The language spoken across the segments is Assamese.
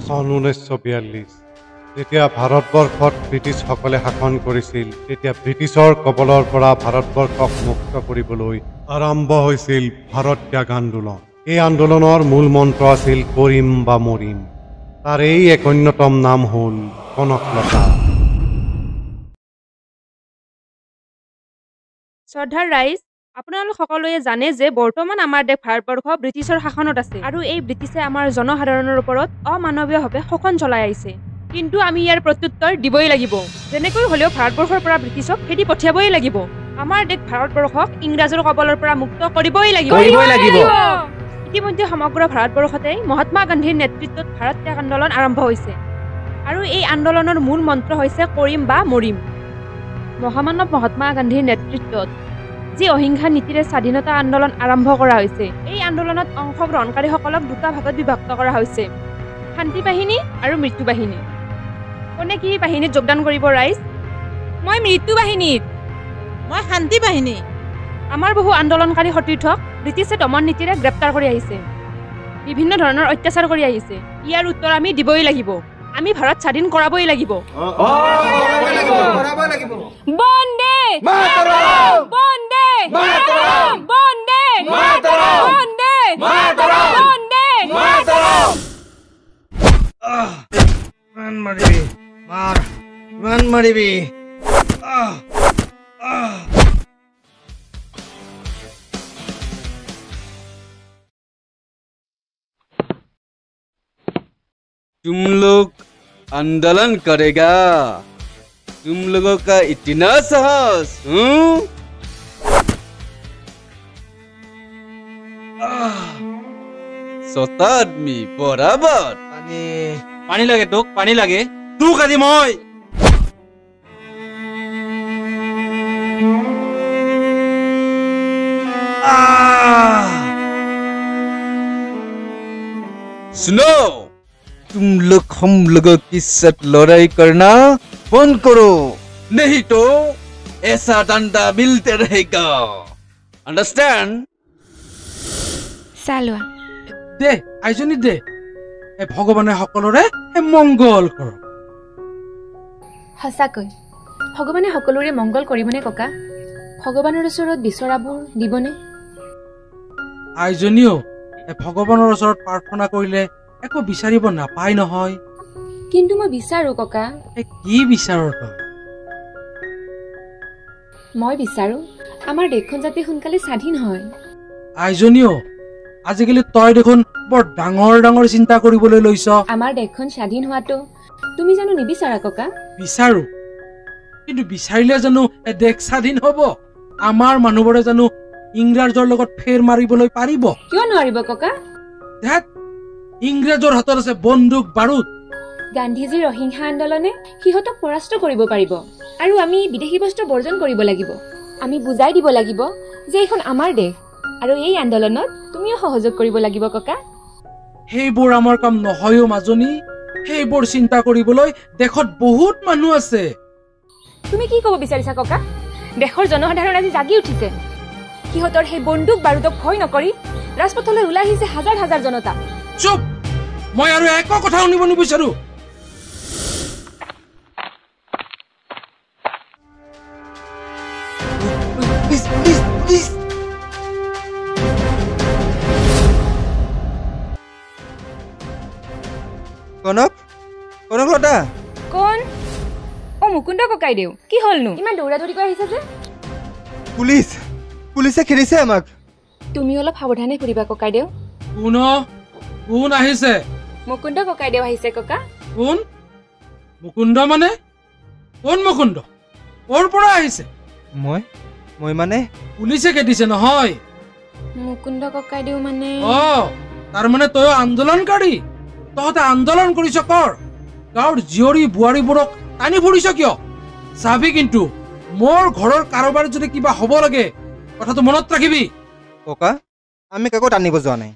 সন 1942 যেতিয়া ভাৰতবৰ্ষত ব্ৰিটিছসকলে শাসন কৰিছিল তেতিয়া ব্ৰিটিছৰ কবলৰ পৰা ভাৰতবৰ্ষক মুক্ত কৰিবলৈ আৰম্ভ হৈছিল ভাৰত ত্যাগ আন্দোলন। এই আন্দোলনৰ মূল মন্ত্ৰ আছিল কৰিম বা মৰিম। তাৰ এই এক অন্যতম নাম হ'ল কনকলতা। শ্ৰদ্ধাৰ ৰাইজ, আপোনালোক সকলোৱে জানে যে বৰ্তমান আমাৰ দেশ ভাৰতবৰ্ষ ব্ৰিটিছৰ শাসনত আছে আৰু এই ব্ৰিটিছে আমাৰ জনসাধাৰণৰ ওপৰত অমানৱীয়ভাৱে শোষণ চলাই আহিছে। কিন্তু আমি ইয়াৰ প্ৰত্যুত্তৰ দিবই লাগিব। যেনেকৈ হ'লেও ভাৰতবৰ্ষৰ পৰা ব্ৰিটিছক খেদি পঠিয়াবই লাগিব। আমাৰ দেশ ভাৰতবৰ্ষক ইংৰাজৰ কবলৰ পৰা মুক্ত কৰিবই লাগিব। ইতিমধ্যে সমগ্ৰ ভাৰতবৰ্ষতে মহাত্মা গান্ধীৰ নেতৃত্বত ভাৰত ত্যাগ আন্দোলন আৰম্ভ হৈছে আৰু এই আন্দোলনৰ মূল মন্ত্ৰ হৈছে কৰিম বা মৰিম। মহামানৱ মহাত্মা গান্ধীৰ নেতৃত্বত যি অহিংসা নীতিৰে স্বাধীনতা আন্দোলন আৰম্ভ কৰা হৈছে, এই আন্দোলনত অংশগ্ৰহণকাৰীসকলক দুটা ভাগত বিভক্ত কৰা হৈছে, শান্তি বাহিনী আৰু মৃত্যু বাহিনী। কোনে কি বাহিনীত যোগদান কৰিব ৰাইজ? মই মৃত্যু বাহিনীত। মই শান্তি বাহিনী। আমাৰ বহু আন্দোলনকাৰী সতীৰ্থক ব্ৰিটিছে দমন নীতিৰে গ্ৰেপ্তাৰ কৰি আহিছে, বিভিন্ন ধৰণৰ অত্যাচাৰ কৰি আহিছে। ইয়াৰ উত্তৰ আমি দিবই লাগিব। আমি ভাৰত স্বাধীন কৰাবই লাগিব। বন্দে মাতৰম! বন্দে মাতৰম! বন্দে মাতৰম! বন্দে মাতৰম! বন্দে মাতৰম! মান মাৰিবি, মাৰ, মান মাৰিবি। तुम लोग आंदोलन करेगा? तुम लोगों का इतना साहस? 7 आदमी बराबर। পানী লাগে তোক, পানী লাগে তোক আজি মই। सुनो, तुम लोग हम लोगों के साथ लड़ाई करना बंद करो, नहीं तो ऐसा डंडा मिलते रहेगा। अंडरस्टैंड? চালোৱা দে আইজনী দে, ভগৱানে সকলোৰে মংগল কৰক। সঁচাকৈ ভগৱানে সকলোৰে মংগল কৰিবনে ককা? ভগৱানৰ ওচৰত বিচৰাবোৰ দিবনে? আইজনীও ভগৱানৰ ওচৰত প্ৰাৰ্থনা কৰিলে একো বিচাৰিব নাপায় নহয়। কিন্তু মই বিচাৰো ককা। কি বিচাৰ তই? মই বিচাৰো আমাৰ দেশখন যাতে সোনকালে স্বাধীন হয়। আইজনীও আজিকালি তই দেখোন বৰ ডাঙৰ ডাঙৰ চিন্তা কৰিবলৈ লৈছ। আমাৰ দেশখন স্বাধীন হোৱাটো তুমি জানো নিবিচাৰা ককা? বিচাৰো, কিন্তু বিচাৰিলে জানো দেশ স্বাধীন হব? আমাৰ মানুহবোৰে জানো ইংৰাজৰ লগত ফেৰ মাৰিবলৈ পাৰিব? কিয় নোৱাৰিব ককা? ইংৰাজৰ হাতত আছে বন্দুক বাৰুদ। গান্ধীজীৰ অহিংসা আন্দোলনে সিহঁতক পৰাস্ত কৰিব পাৰিব আৰু আমি বিদেশী বস্ত্ৰ বৰ্জন কৰিব লাগিব। আমি বুজাই দিব লাগিব যে এইখন আমাৰ দেশ আৰু এই আন্দোলনত তুমিও সহযোগ কৰিব লাগিব ককা। সেইবোৰ আমাৰ কাম নহয়ও মাজনী। সেইবোৰ চিন্তা কৰিবলৈ দেশত বহুত মানুহ আছে। তুমি কি ক'ব বিচাৰিছা ককা? দেশৰ জনসাধাৰণ আজি জাগি উঠিছে। সিহঁতৰ সেই বন্দুক বাৰুদক ভয় নকৰি ৰাজপথলৈ ওলাই আহিছে হাজাৰ হাজাৰ জনতা। চুপ! মই আৰু একো কথা শুনিব নিবিচাৰো। কনকলতা কোন? মুকুন্দ ককাই দেউ, কি হলনো? ইমান দৌৰা দৌৰি কৰি আহিছে যে? পুলিচে খেদিছে আমাক। তুমি অলপ সাৱধানে ফুৰিবা ককাই দেউ। কোন আহিছে? মুকুন্দ ককাই দেউ আহিছে ককা। কোন? মুকুন্দ মানে? কোন মুকুন্দ? ক'ৰ পৰা আহিছে? মই মানে পুলিচে খেদিছে নহয়? মুকুন্দ ককাই দেউ মানে তাৰ মানে তই আন্দোলনকাৰী? তহঁতে আন্দোলন কৰিছ কৰ? গাঁৱৰ জীয়ৰী বোৱাৰীবোৰক টানি ফুৰিছ কিয়? চাবি কিন্তু মোৰ ঘৰৰ কাৰোবাৰ যদি কিবা হ'ব লাগে কথাটো মনত ৰাখিবি। ককা, আমি কাকো টানিব যোৱা নাই।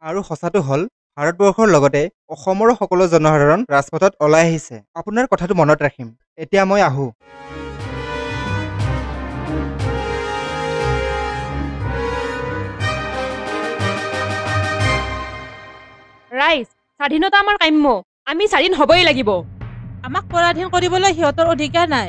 আৰু সঁচাটো হ'ল ভাৰতবৰ্ষৰ লগতে অসমৰো সকলো জনসাধাৰণ ৰাজপথত ওলাই আহিছে। আপোনাৰ কথাটো মনত ৰাখিম। এতিয়া মই আহোঁ। ৰাইজ, স্বাধীনতা আমাৰ কাম্য আমি স্বাধীন হ'বই লাগিব আমাক পৰাধীন কৰিবলৈ সিহঁতৰ অধিকাৰ নাই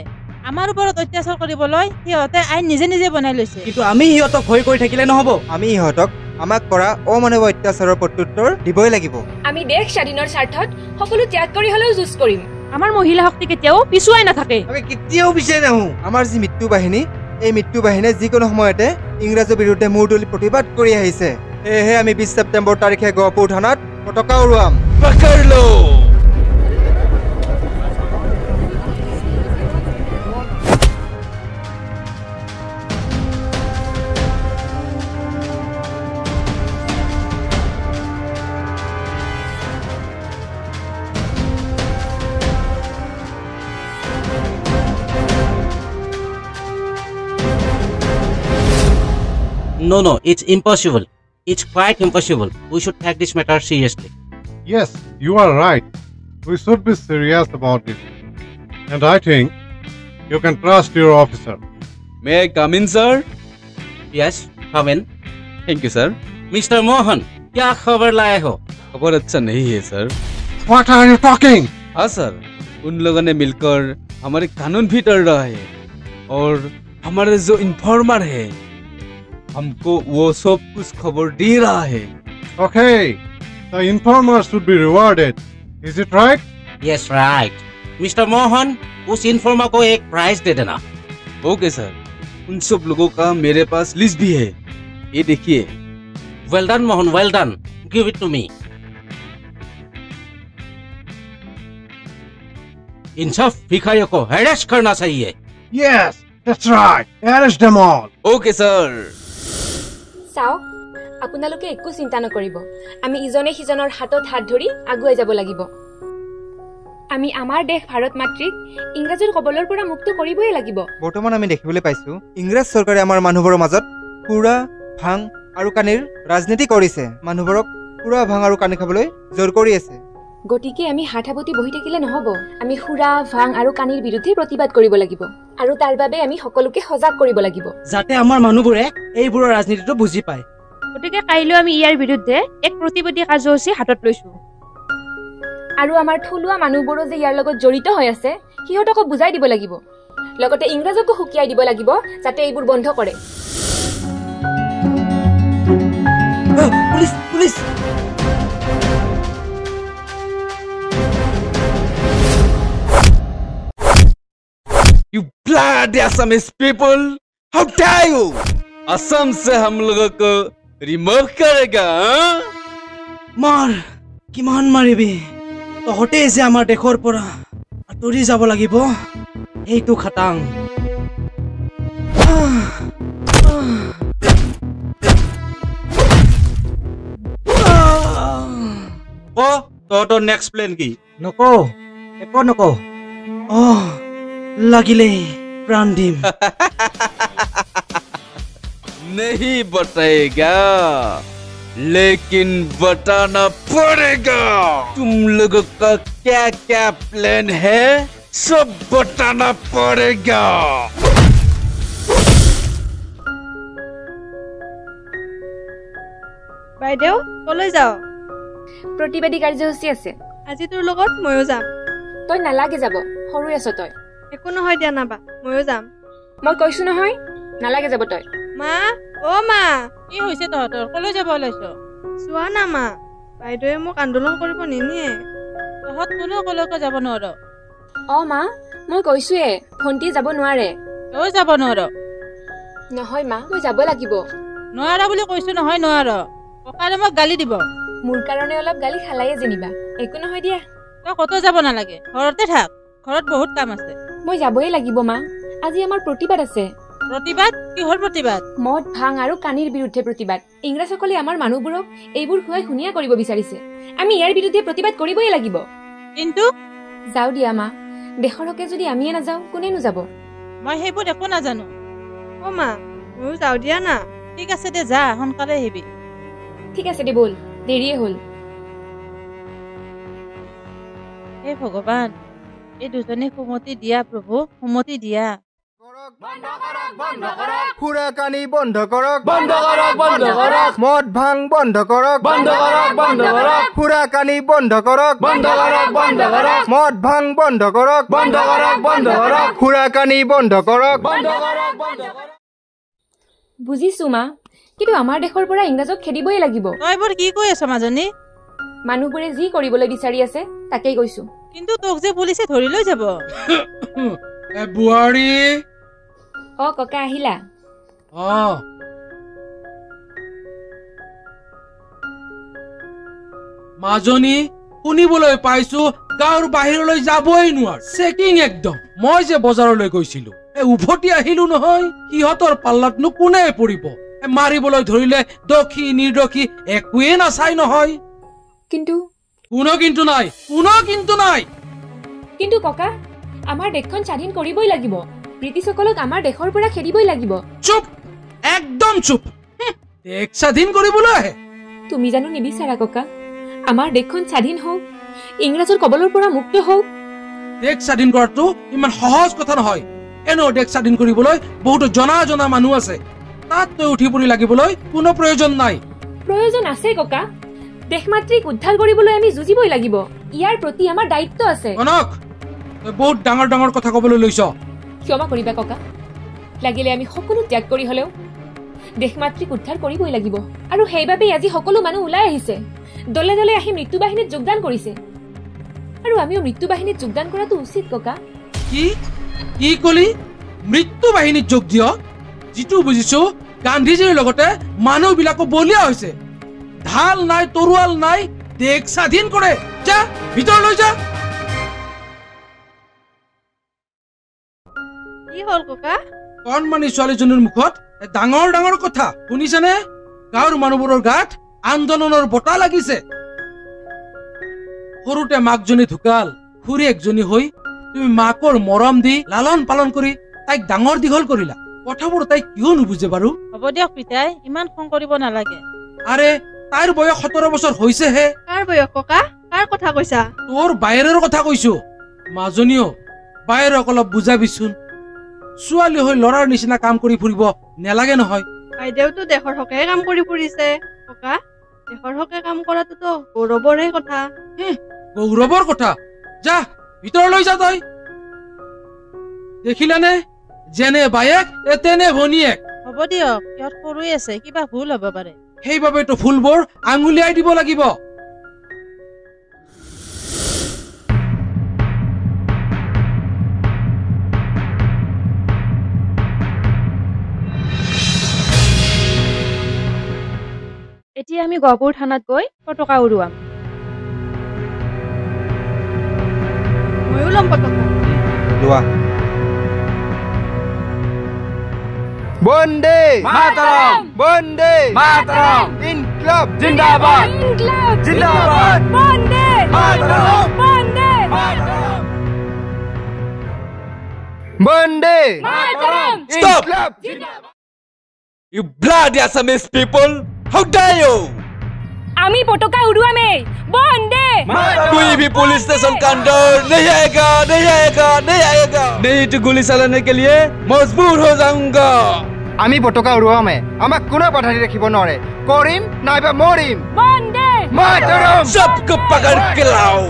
আমাৰ ওপৰত অত্যাচাৰ কৰিবলৈ সিহঁতে আইন নিজে নিজে বনাই লৈছে কিন্তু আমি সিহঁতক ভয় কৰি থাকিলে নহ'ব আমি ইহঁতক আমাক কৰা অমানৱ অত্যাচাৰৰ প্ৰত্যুত্তৰ দিবই লাগিব আমি দেশ স্বাধীনৰ স্বাৰ্থত সকলো ত্যাগ কৰি হ'লেও যুঁজ কৰিম আমাৰ মহিলা শক্তি কেতিয়াও পিছুৱাই নাথাকে আমি কেতিয়াও বিচাৰি নাহো আমাৰ যি মৃত্যু বাহিনী এই মৃত্যু বাহিনীয়ে যিকোনো সময়তে ইংৰাজৰ বিৰুদ্ধে মূৰ তুলি প্ৰতিবাদ কৰি আহিছে সেয়েহে আমি 20 ছেপ্টেম্বৰ তাৰিখে গহপুৰ থানাত পতাকা উৰুৱাম पकड़ लो No, it's impossible. It's quite impossible. We should take this matter seriously. Yes, you are right. We should be serious about it. And I think you can trust your officer. May I come in, sir? Yes, come in. Thank you, sir. Mr. Mohan, क्या खबर लाए हो? खबर अच्छा नहीं है, sir. What are you talking? हाँ सर, उन लोगों ने मिलकर हमारे कानून भी तोड़ रहा है और हमारे जो इन्फॉर्मर है हमको वो सब कुछ खबर दे रहा है. Okay, the informer should be rewarded. Is it right? Yes, right. Mr. Mohan, उस इन्फॉर्मर को एक प्राइज दे देना. ओके सर, उन सब लोगों का मेरे पास लिस्ट भी है. ये देखिए. Well done, Mohan. Well done. Give it to me. इन सब भिखारियों को हैरेस करना चाहिए. Yes, that's right. Arrest them all. Okay sir. চাওক আপোনালোকে একো চিন্তা নকৰিব আমি ইজনে সিজনৰ হাতত হাত ধৰি আগুৱাই যাব লাগিব আমি আমাৰ দেশ ভাৰত মাতৃক ইংৰাজৰ কবলৰ পৰা মুক্ত কৰিবই লাগিব বৰ্তমান আমি দেখিবলৈ পাইছো ইংৰাজ চৰকাৰে আমাৰ মানুহবোৰৰ মাজত পুৰা ভাং আৰু কানিৰ ৰাজনীতি কৰিছে মানুহবোৰক পুৰা ভাং আৰু কানি খাবলৈ জোৰ কৰি আছে গতিকে আমি হাতহাবতি বহি থাকিলে নহব আমি সুৰা ভাং আৰু কানিৰ বিৰুদ্ধে প্ৰতিবাদ কৰিব লাগিব আৰু তাৰ বাবে আমি সকলোকে সজাগ কৰিব লাগিব যাতে আমাৰ মানুহবোৰে এইবোৰৰ ৰাজনীতিটো বুজি পায় গতিকে কাইলৈ আমি ইয়াৰ বিৰুদ্ধে এক প্ৰতিবাদী কাৰ্যসূচী হাতত লৈছো আৰু আমাৰ থলুৱা মানুহবোৰো যে ইয়াৰ লগত জড়িত হৈ আছে সিহঁতকো বুজাই দিব লাগিব লগতে ইংৰাজকো হুকিয়াই দিব লাগিব যাতে এইবোৰ বন্ধ কৰে police police You bloody Assamese people! How dare you! Assam से हम लोगों को रिमूव करेगा, हाँ? মাৰ কিমান মাৰিবি তহঁতে যে আমাৰ দেশৰ পৰা আঁতৰি যাব লাগিব এইটো খাটাং তহঁতৰ নেক্সট প্লেন কি? নকওঁ একো নকওঁ লাগিলে প্ৰাণ দিম नहीं बताएगा लेकिन बताना पड़ेगा तुम लोगों का क्या क्या प्लान है सब बताना पड़ेगा বাইদেউ কলৈ যাও প্ৰতিবাদী কাৰ্যসূচী আছে আজি তোৰ লগত ময়ো যাম তই নালাগে যাব সৰু আছ তই একো নহয় দিয়া নাবা ময়ো যাম মই কৈছো নহয় নালাগে যাব তই মা অ মা কি হৈছে তহঁতৰ কলৈ যাব ওলাইছ চোৱা না মা বাইদেৱে মোক আন্দোলন কৰিব নিনিয়ে তহঁত কোনো কলৈকে যাব নোৱাৰ মা মই কৈছোৱে ভণ্টি যাব নোৱাৰে তই যাব নোৱাৰ নহয় মা মই যাব লাগিব নোৱাৰা বুলি কৈছো নহয় নোৱাৰ ককাৰে মোক গালি দিব মোৰ কাৰণে অলপ গালি খালায়ে যেনিবা একো নহয় দিয়া তই কতো যাব নালাগে ঘৰতে থাক ঘৰত বহুত কাম আছে মই যাবই লাগিব মা আজি আমাৰ প্ৰতিবাদ আছে প্ৰতিবাদ কিহৰ প্ৰতিবাদ মদ ভাং আৰু কানিৰ বিৰুদ্ধে প্ৰতিবাদ ইংৰাজসকলে আমাৰ মানুহবোৰক এইবোৰ খুৱাই শুনিয়া কৰিব বিচাৰিছে আমি ইয়াৰ বিৰুদ্ধে প্ৰতিবাদ কৰিবই লাগিব কিন্তু যাও দিয়া মা দেশৰ হকে যদি আমিয়ে নাযাওঁ কোনেনো যাব মই সেইবোৰ একো নাজানো অ মা ময়ো যাওঁ দিয়া না ঠিক আছে দে যা সোনকালে আহিবি ঠিক আছে দে বল দেৰিয়ে হ'ল হে ভগৱান এই দুজনে সুমতি দিয়া প্ৰভু সুমতি দিয়া কৰক সুৰাকানি বন্ধ কৰক মদ ভাং বন্ধ কৰক সুৰাকানি বন্ধ কৰক মদ ভাং বন্ধ কৰক সুৰাকানি বন্ধ কৰক। বুজিছো মা, কিন্তু আমাৰ দেশৰ পৰা ইংৰাজক খেদিবই লাগিব। তই বৰ কি কৈ আছ মাজনী? মানুহবোৰে যি কৰিবলৈ বিচাৰি আছে তাকেই কৈছো। কিন্তু তোক যে পুলিচে ধৰি লৈ যাব। বুঢ়ী অ ককা আহিলা? মাজনী শুনিবলৈ পাইছো গাঁৱৰ বাহিৰলৈ যাবই নোৱাৰ, চেকিং একদম। মই যে বজাৰলৈ গৈছিলো উভতি আহিলো নহয়, সিহঁতৰ পাল্লাতনো কোনে পৰিব? মাৰিবলৈ ধৰিলে দোষী নিৰ্দোষী একোৱে নাচাই নহয়। কিন্তু কোনো কিন্তু নাই, কোনো কিন্তু নাই। কিন্তু ককা, আমাৰ দেশখন স্বাধীন কৰিবই লাগিব। ব্ৰিটিছসকলক আমাৰ দেশৰ পৰা খেদিবই লাগিব। চুপ, একদম চুপ। দেশ স্বাধীন কৰিবলৈ আহে? তুমি জানো নিবিচাৰা ককা আমাৰ দেশখন স্বাধীন হওক, ইংৰাজৰ কবলৰ পৰা মুক্ত হওক? দেশ স্বাধীন কৰাটো ইমান সহজ কথা নহয়। এনেও দেশ স্বাধীন কৰিবলৈ বহুতো জনা মানুহ আছে, তাত তই উঠি পৰি লাগিবলৈ কোনো প্ৰয়োজন নাই। প্ৰয়োজন আছে ককা। দেশমাতৃক উদ্ধাৰ কৰিবলৈ আমি যুঁজিবই লাগিব। ইয়াৰ প্ৰতি আমাৰ দায়িত্ব আছে। কনক, তই বহুত ডাঙৰ ডাঙৰ কথা কবলৈ লৈছ। ক্ষমা কৰিবা ককা, লাগিলে আমি সকলো ত্যাগ কৰি হলেও দেশমাতৃক উদ্ধাৰ কৰিবই লাগিব। আৰু সেইবাবেই আজি সকলো মানুহ ওলাই আহিছে, দলে দলে আহি মৃত্যু বাহিনীত যোগদান কৰিছে। আৰু আমিও মৃত্যু বাহিনীত যোগদান কৰাটো উচিত ককা। কি কি কলি? মৃত্যু বাহিনীত যোগ দিয়? যিটো বুজিছো গান্ধীজীৰ লগতে মানুহ বিলাকো বলিয়া হৈছে। ঢাল নাই, তৰোৱাল নাই, দেশ স্বাধীন কৰে। যা ভিতৰলৈ যা। কি হ'ল ককা? কণমানি ছোৱালীজনীৰ মুখত ডাঙৰ ডাঙৰ কথা শুনিছেনে? গাঁৱৰ মানুহবোৰৰ গাত আন্দোলনৰ বঁটা লাগিছে। সৰুতে মাকজনী ঢুকাল, খুৰীয়েকজনী হৈ তুমি মাকৰ মৰম দি লালন পালন কৰি তাইক ডাঙৰ দীঘল কৰিলা। কথাবোৰ তাই কিয় নুবুজে বাৰু? হ'ব দিয়ক পিতাই, ইমান খং কৰিব নালাগে। আৰে তাইৰ বয়স 17 বছৰ হৈছেহে। কাৰ বয়স ককা? কাৰ কথা কৈছা? তোৰ বায়েৰৰ কথা কৈছো। মাজনীও বায়েৰক অলপ বুজাবিচোন। ছোৱালী হৈ ল'ৰাৰ নিচিনা কাম কৰি ফুৰিব নেলাগে নহয়। বাইদেউতো দেশৰ হকে কাম কৰি ফুৰিছে ককা। দেশৰ হকে কাম কৰাটোতো গৌৰৱৰে কথা। গৌৰৱৰ কথা? যা ভিতৰলৈ যা। তই দেখিলানে, যেনে বায়েক তেনে ভনীয়েক। হ'ব দিয়ক, সিহঁত সৰুৱে আছে, কিবা ভুল হ'ব পাৰে। সেইবাবেতো ফুলবোৰ আঙুলিয়াই দিব লাগিব। এতিয়া আমি গহপুৰ থানাত গৈ পতাকা উৰুৱাম। ময়ো ল'ম পতাকা। লোৱা। বন্দে মাতৰম, বন্দে মাতৰম, ইনকলাব জিন্দাবাদ, ইনকলাব জিন্দাবাদ, Vande Mataram, Vande Mataram, Vande Mataram. Stop! You bloody Assamese people! How dare you! আমি পতাকা উৰুৱামেই। বন্দে कोई भी पुलिस स्टेशन का अंदर नहीं आएगा, नहीं आएगा, नहीं आएगा। नहीं तो गोली चलाने के लिए मजबूर हो जाऊंगा। আমি পতাকা উৰুৱামে, আমাক কোনো বাধা দি ৰাখিব নোৱাৰে। কৰিম নাইবা মৰিম। বন্দে মাতৰম। सबको पकड़ के लाओ,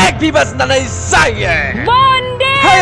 एक भी बचना नहीं चाहिए। বন্দে हाय!